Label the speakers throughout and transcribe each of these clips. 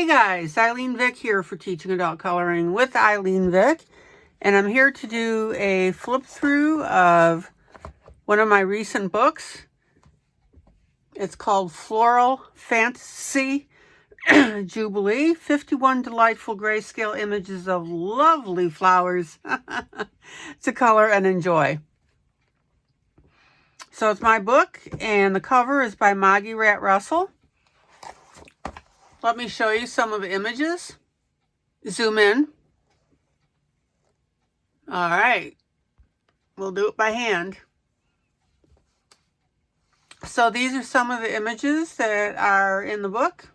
Speaker 1: Hey guys, ILene Vick here for Teaching Adult Coloring with ILene Vick, and I'm here to do a flip through of one of my recent books. It's called Floral Fantasy Jubilee, 51 delightful grayscale images of lovely flowers to color and enjoy. So it's my book, and the cover is by Maggie Rat Russell. Let me show you some of the images. Zoom in. All right. We'll do it by hand. So these are some of the images that are in the book.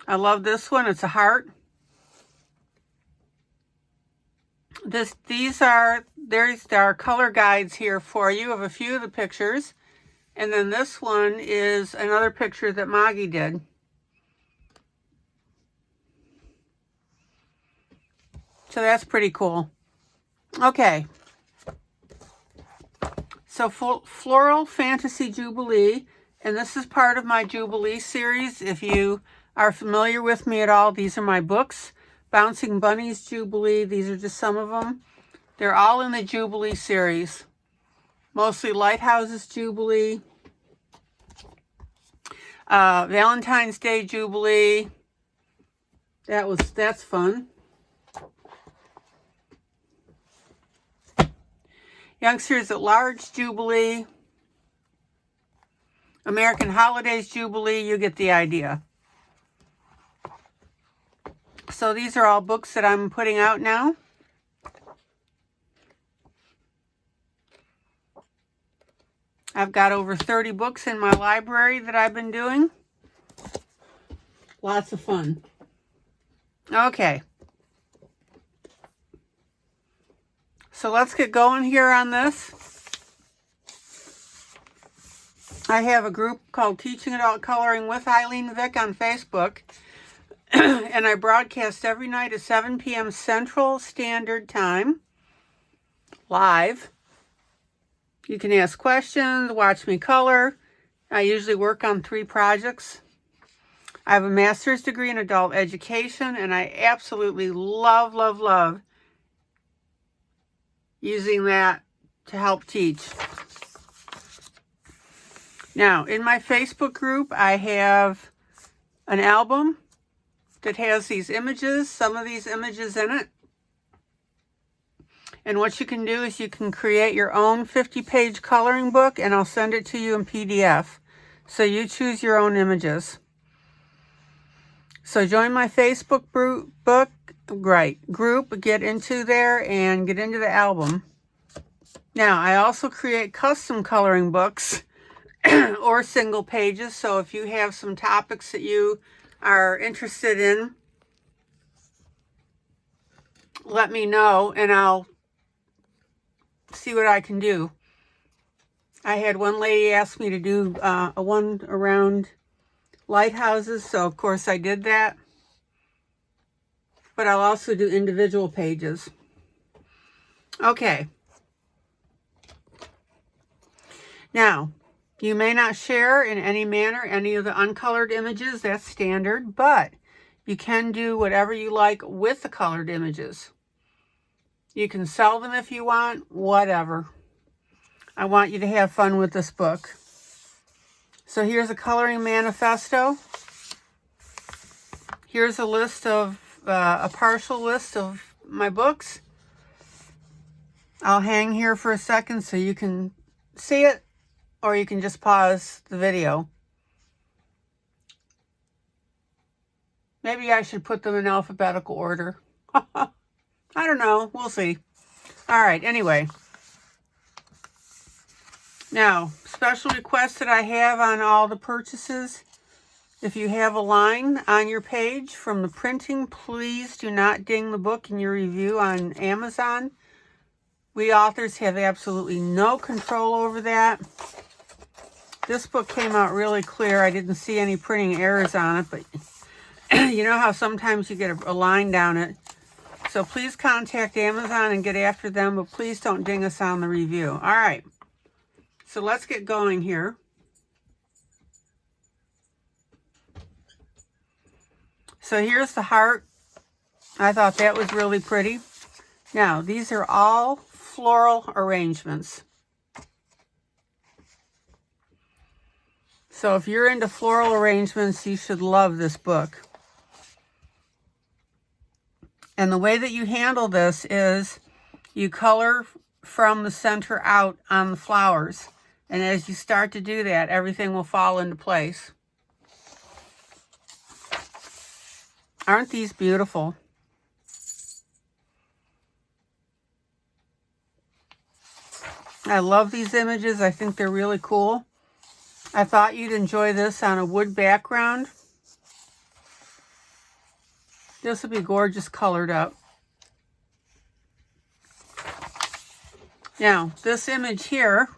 Speaker 1: I love this one. It's a heart. There are color guides here for you of a few of the pictures. And then this one is another picture that Maggie did. So that's pretty cool. Okay. So Floral Fantasy Jubilee, and this is part of my Jubilee series. If you are familiar with me at all, these are my books. Bouncing Bunnies Jubilee, these are just some of them. They're all in the Jubilee series. Mostly Lighthouses Jubilee, Valentine's Day Jubilee. That's fun. Youngsters at Large Jubilee, American Holidays Jubilee. You get the idea. So these are all books that I'm putting out now. I've got over 30 books in my library that I've been doing. Lots of fun. Okay. So let's get going here on this. I have a group called Teaching Adult Coloring with ILene Vick on Facebook. And I broadcast every night at 7 p.m. Central Standard Time. Live. You can ask questions, watch me color. I usually work on 3 projects. I have a master's degree in adult education, and I absolutely love, love, love using that to help teach. Now, in my Facebook group, I have an album that has these images, some of these images in it. And what you can do is you can create your own 50-page coloring book, and I'll send it to you in PDF. So you choose your own images. So join my Facebook group, get into there and get into the album. Now, I also create custom coloring books or single pages. So if you have some topics that you are interested in, let me know and I'll see what I can do. I had one lady ask me to do a one around lighthouses, so of course I did that. But I'll also do individual pages. Okay. Now, you may not share in any manner any of the uncolored images, that's standard, but you can do whatever you like with the colored images. You can sell them if you want, whatever. I want you to have fun with this book. So here's a coloring manifesto. Here's a list of, a partial list of my books. I'll hang here for a second so you can see it, or you can just pause the video. Maybe I should put them in alphabetical order. I don't know. We'll see. All right. Anyway. Now, special request that I have on all the purchases. If you have a line on your page from the printing, please do not ding the book in your review on Amazon. We authors have absolutely no control over that. This book came out really clear. I didn't see any printing errors on it, but you know how sometimes you get a line down it. So please contact Amazon and get after them, but please don't ding us on the review. All right. So let's get going here. So here's the heart. I thought that was really pretty. Now, these are all floral arrangements. So if you're into floral arrangements, you should love this book. And the way that you handle this is you color from the center out on the flowers. And as you start to do that, everything will fall into place. Aren't these beautiful? I love these images. I think they're really cool. I thought you'd enjoy this on a wood background. This would be gorgeous colored up. Now, this image here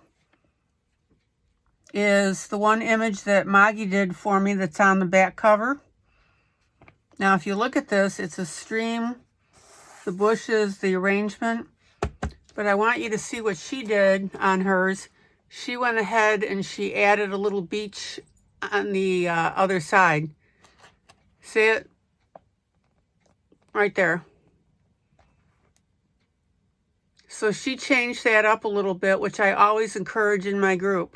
Speaker 1: is the one image that Maggie did for me that's on the back cover. Now, if you look at this, it's a stream, the bushes, the arrangement. But I want you to see what she did on hers. She went ahead and she added a little beach on the other side. See it? Right there. So she changed that up a little bit, which I always encourage in my group,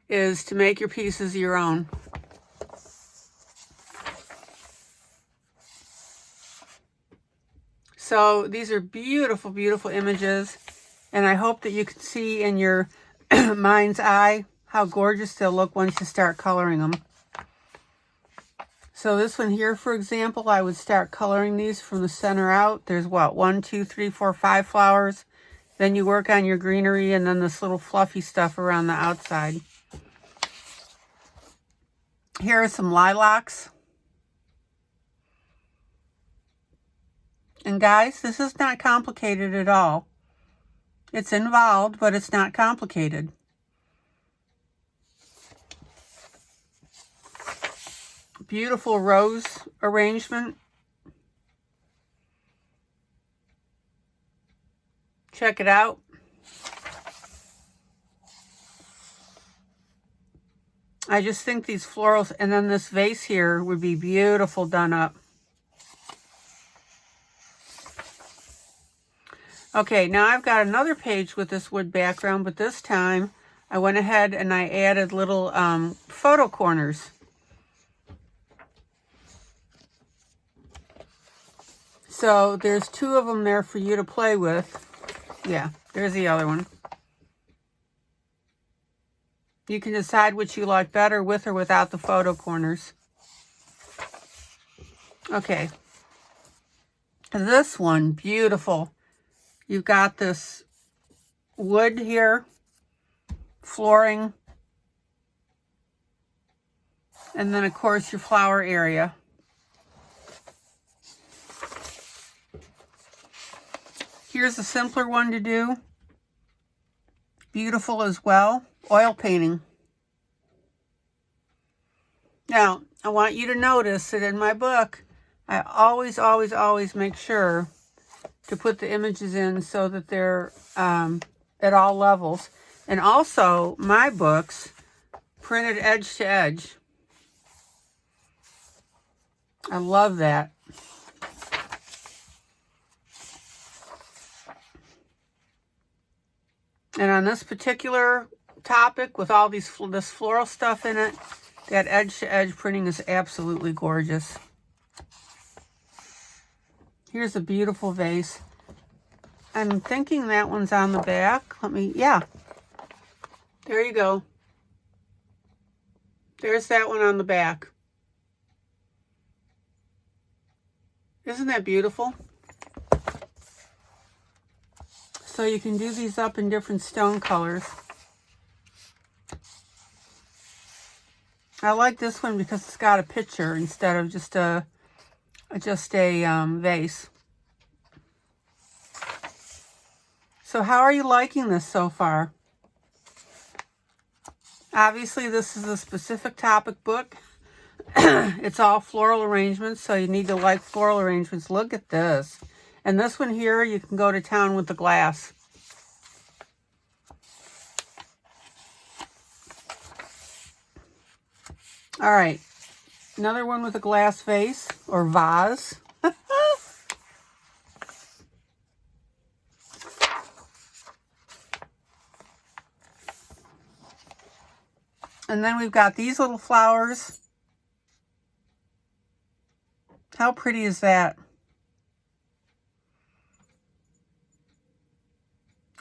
Speaker 1: is to make your pieces your own. So these are beautiful, beautiful images. And I hope that you can see in your mind's eye how gorgeous they'll look once you start coloring them. So this one here, for example, I would start coloring these from the center out. There's what, 1, 2, 3, 4, 5 flowers. Then you work on your greenery and then this little fluffy stuff around the outside. Here are some lilacs. And guys, this is not complicated at all. It's involved, but it's not complicated. Beautiful rose arrangement. Check it out. I just think these florals, and then this vase here would be beautiful done up. Okay, now I've got another page with this wood background, but this time I went ahead and I added little photo corners. So there's 2 of them there for you to play with. Yeah, there's the other one. You can decide which you like better, with or without the photo corners. Okay. This one, beautiful. You've got this wood here, flooring, and then of course your flower area. Here's a simpler one to do. Beautiful as well. Oil painting. Now, I want you to notice that in my book, I always, always, always make sure to put the images in so that they're at all levels. And also, my books printed edge to edge. I love that. And on this particular topic, with all this floral stuff in it, that edge-to-edge printing is absolutely gorgeous. Here's a beautiful vase. I'm thinking that one's on the back. Yeah. There you go. There's that one on the back. Isn't that beautiful? So you can do these up in different stone colors. I like this one because it's got a picture instead of just a vase. So how are you liking this so far? Obviously, this is a specific topic book. It's all floral arrangements, so you need to like floral arrangements. Look at this. And this one here, you can go to town with the glass. All right. Another one with a glass vase or vase. And then we've got these little flowers. How pretty is that?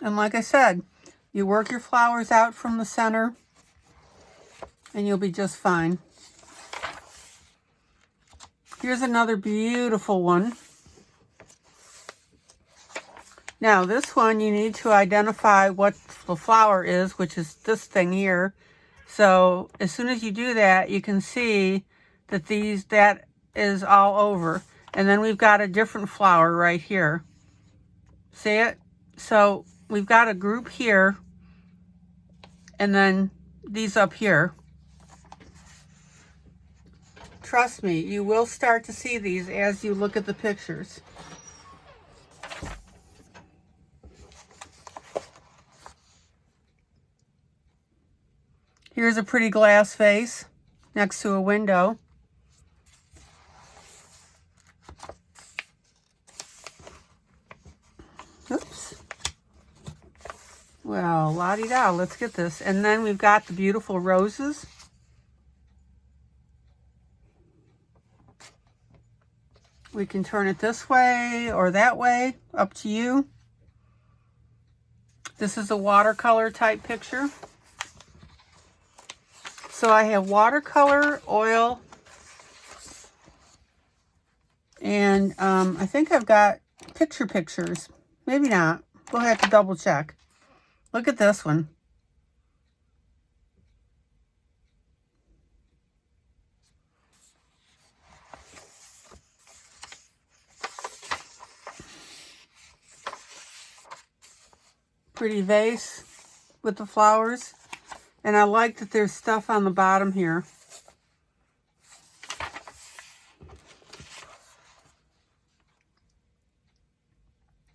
Speaker 1: And like I said, you work your flowers out from the center and you'll be just fine. Here's another beautiful one. Now this one you need to identify what the flower is, which is this thing here. So as soon as you do that, you can see that that is all over. And then we've got a different flower right here. See it? So we've got a group here and then these up here. Trust me, you will start to see these as you look at the pictures. Here's a pretty glass vase next to a window. Oops. Well, la-di-da, let's get this. And then we've got the beautiful roses. We can turn it this way or that way, up to you. This is a watercolor type picture. So I have watercolor, oil, and I think I've got pictures. Maybe not. We'll have to double check. Look at this one. Pretty vase with the flowers. And I like that there's stuff on the bottom here.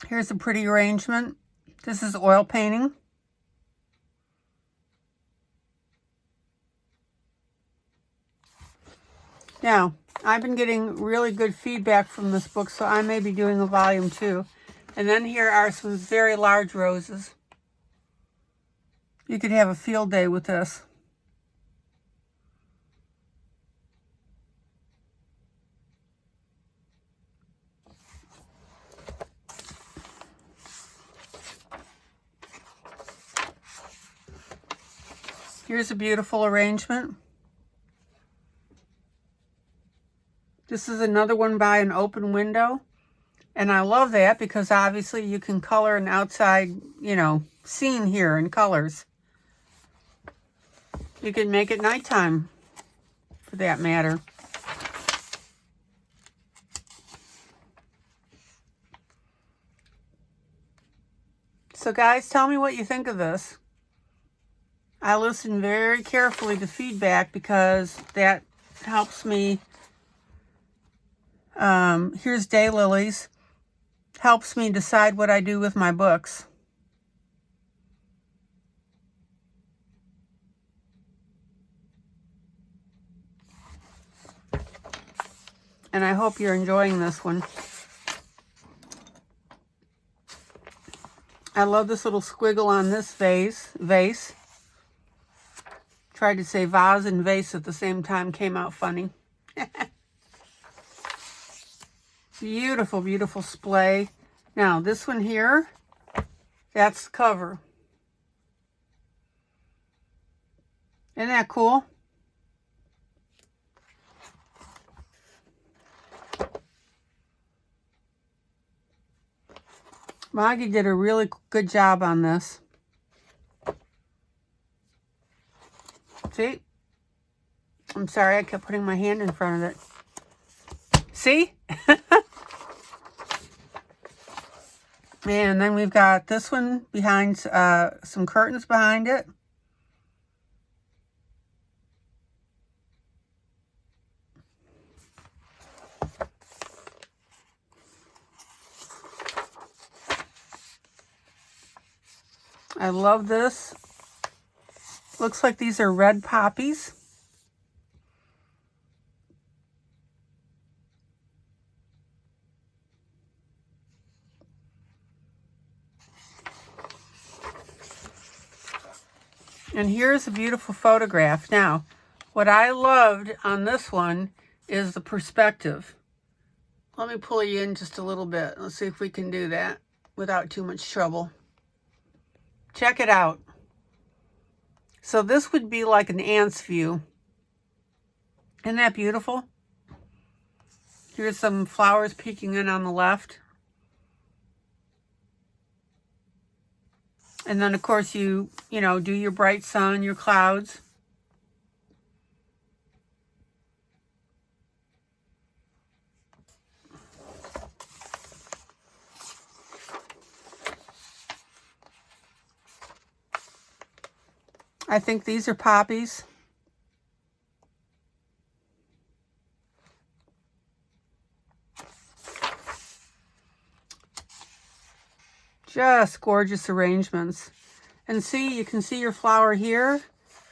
Speaker 1: Here's a pretty arrangement. This is oil painting. Now, I've been getting really good feedback from this book, so I may be doing a volume 2. And then here are some very large roses. You could have a field day with this. Here's a beautiful arrangement. This is another one by an open window. And I love that because obviously you can color an outside, scene here in colors. You can make it nighttime, for that matter. So guys, tell me what you think of this. I listen very carefully to feedback because that helps me. Here's daylilies. Helps me decide what I do with my books. And I hope you're enjoying this one. I love this little squiggle on this vase. Tried to say vase and vase at the same time, came out funny. Beautiful, beautiful splay. Now, this one here, that's the cover. Isn't that cool? Maggie did a really good job on this. See? I'm sorry, I kept putting my hand in front of it. See? And then we've got this one behind, some curtains behind it. I love this. Looks like these are red poppies. And here's a beautiful photograph. Now, what I loved on this one is the perspective. Let me pull you in just a little bit. Let's see if we can do that without too much trouble. Check it out. So this would be like an ant's view. Isn't that beautiful? Here's some flowers peeking in on the left. And then, of course, you know, do your bright sun, your clouds. I think these are poppies. Just gorgeous arrangements. And see, you can see your flower here.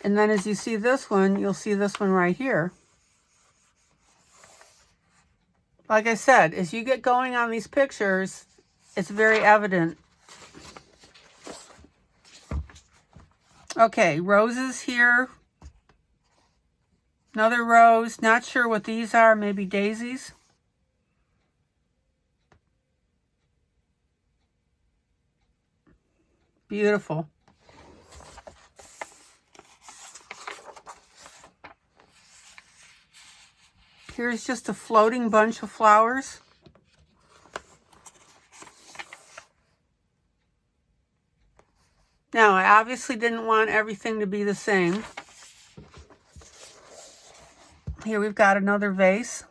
Speaker 1: And then as you see this one, you'll see this one right here. Like I said, as you get going on these pictures, it's very evident. Okay, roses here. Another rose. Not sure what these are. Maybe daisies. Beautiful. Here's just a floating bunch of flowers. Now, I obviously didn't want everything to be the same. Here we've got another vase.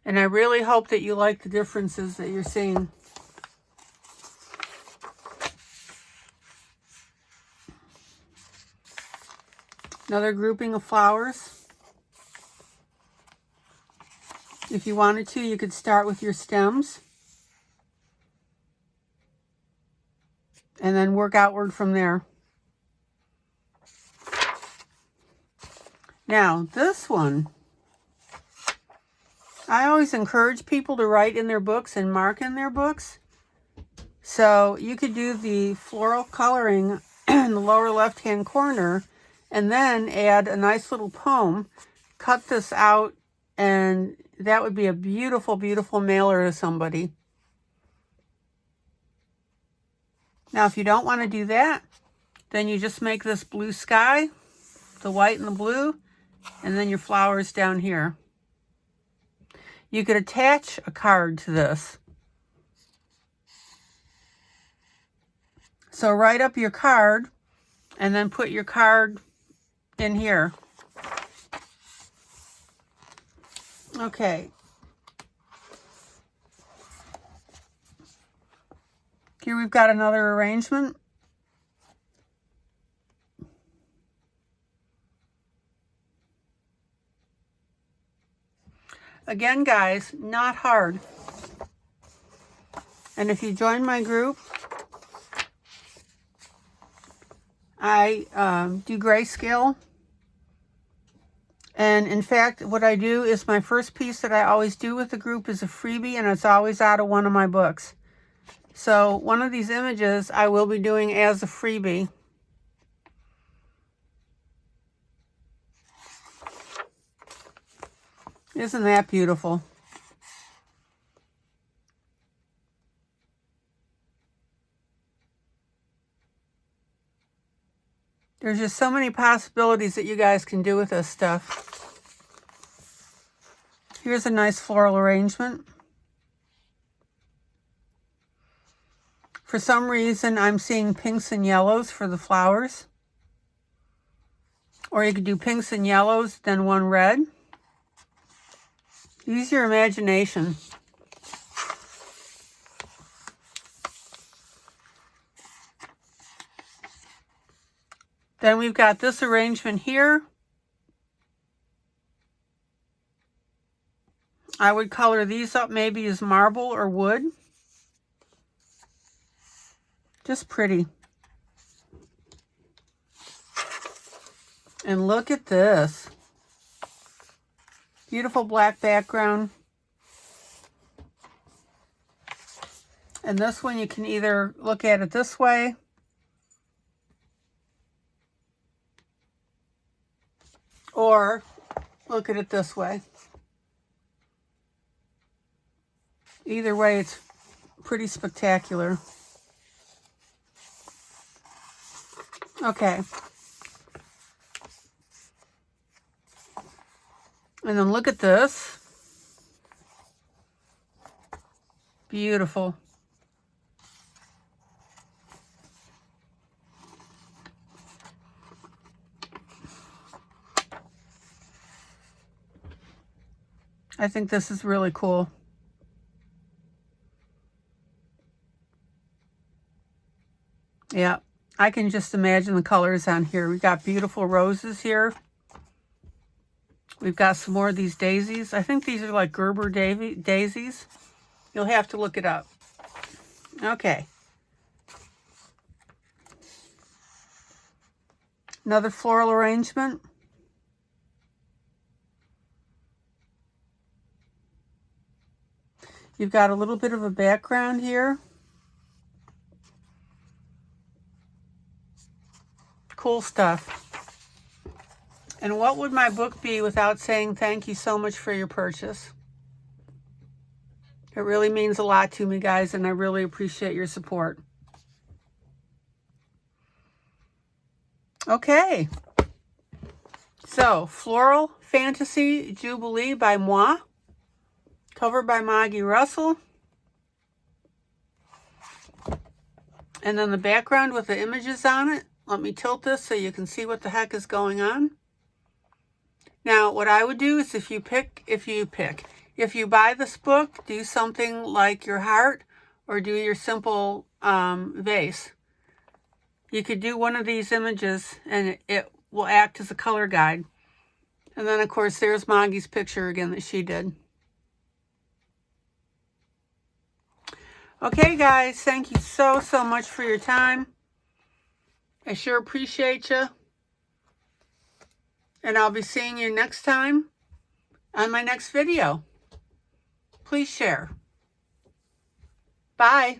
Speaker 1: And I really hope that you like the differences that you're seeing. Another grouping of flowers. If you wanted to, you could start with your stems. And then work outward from there. Now, this one, I always encourage people to write in their books and mark in their books. So you could do the floral coloring in the lower left-hand corner and then add a nice little poem, cut this out, and that would be a beautiful, beautiful mailer to somebody. Now, if you don't want to do that, then you just make this blue sky, the white and the blue, and then your flowers down here. You could attach a card to this. So write up your card and then put your card in here. Okay. Here we've got another arrangement. Again, guys, not hard. And if you join my group, I do Grayscale. And in fact, what I do is my first piece that I always do with the group is a freebie, and it's always out of one of my books. So one of these images I will be doing as a freebie. Isn't that beautiful? There's just so many possibilities that you guys can do with this stuff. Here's a nice floral arrangement. For some reason, I'm seeing pinks and yellows for the flowers. Or you could do pinks and yellows, then one red. Use your imagination. Then we've got this arrangement here. I would color these up maybe as marble or wood. Just pretty. And look at this. Beautiful black background. And this one, you can either look at it this way or look at it this way. Either way, it's pretty spectacular. Okay. And then look at this. Beautiful. I think this is really cool. Yeah, I can just imagine the colors on here. We've got beautiful roses here. We've got some more of these daisies. I think these are like Gerber daisies. You'll have to look it up. Okay. Another floral arrangement. You've got a little bit of a background here. Cool stuff. And what would my book be without saying thank you so much for your purchase? It really means a lot to me, guys, and I really appreciate your support. Okay. So, Floral Fantasy Jubilee by moi. Cover by Maggie Russell. And then the background with the images on it. Let me tilt this so you can see what the heck is going on. Now, what I would do is if you buy this book, do something like your heart or do your simple vase. You could do one of these images and it will act as a color guide. And then, of course, there's Maggie's picture again that she did. Okay, guys, thank you so much for your time. I sure appreciate you. And I'll be seeing you next time on my next video. Please share. Bye.